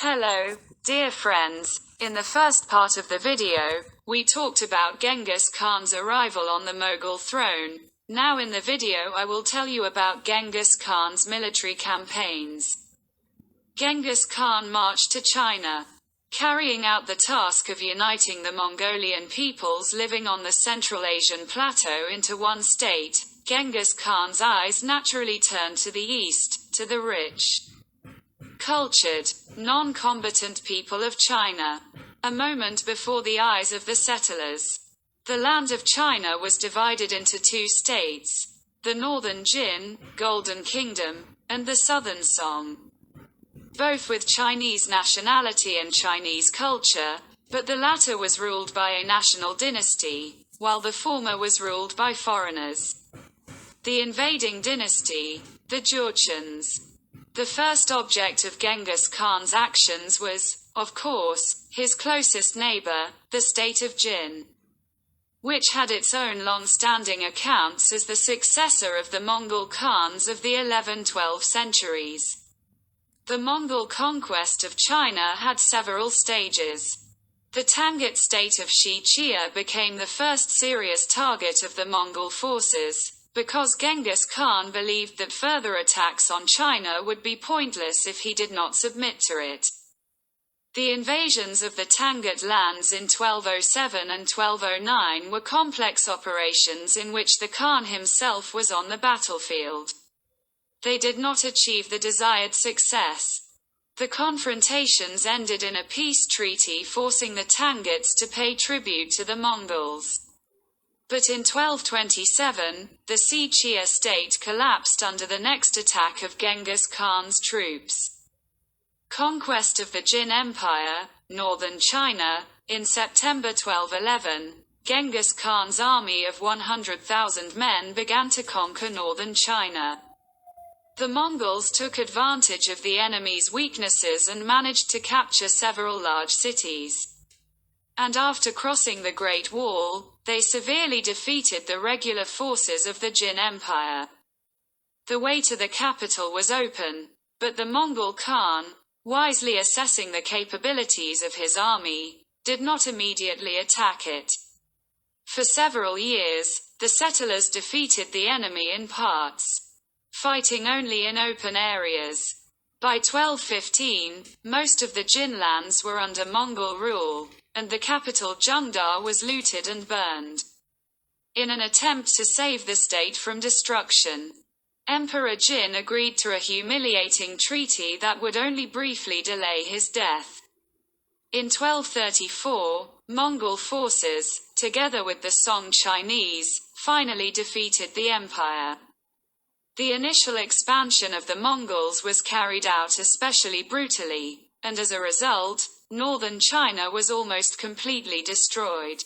Hello, dear friends. In the first part of the video, we talked about Genghis Khan's arrival on the Mughal throne. Now in the video I will tell you about Genghis Khan's military campaigns. Genghis Khan marched to China, carrying out the task of uniting the Mongolian peoples living on the Central Asian plateau into one state. Genghis Khan's eyes naturally turned to the east, to the rich, cultured, non-combatant people of China. A moment before the eyes of the settlers, the land of China was divided into two states, the northern Jin, Golden Kingdom, and the southern Song, both with Chinese nationality and Chinese culture, but the latter was ruled by a national dynasty, while the former was ruled by foreigners. The invading dynasty, the Jurchens. The first object of Genghis Khan's actions was, of course, his closest neighbor, the state of Jin, which had its own long-standing accounts as the successor of the Mongol Khans of the 11-12 centuries. The Mongol conquest of China had several stages. The Tangut state of Shichia became the first serious target of the Mongol forces, because Genghis Khan believed that further attacks on China would be pointless if he did not submit to it. The invasions of the Tangut lands in 1207 and 1209 were complex operations in which the Khan himself was on the battlefield. They did not achieve the desired success. The confrontations ended in a peace treaty forcing the Tanguts to pay tribute to the Mongols. But in 1227, the Shichia state collapsed under the next attack of Genghis Khan's troops. Conquest of the Jin Empire, northern China. In September 1211, Genghis Khan's army of 100,000 men began to conquer northern China. The Mongols took advantage of the enemy's weaknesses and managed to capture several large cities. And after crossing the Great Wall, they severely defeated the regular forces of the Jin Empire. The way to the capital was open, but the Mongol Khan, wisely assessing the capabilities of his army, did not immediately attack it. For several years, the settlers defeated the enemy in parts, fighting only in open areas. By 1215, most of the Jin lands were under Mongol rule, and the capital Jungdar was looted and burned. In an attempt to save the state from destruction, Emperor Jin agreed to a humiliating treaty that would only briefly delay his death. In 1234, Mongol forces, together with the Song Chinese, finally defeated the empire. The initial expansion of the Mongols was carried out especially brutally, and as a result, northern China was almost completely destroyed.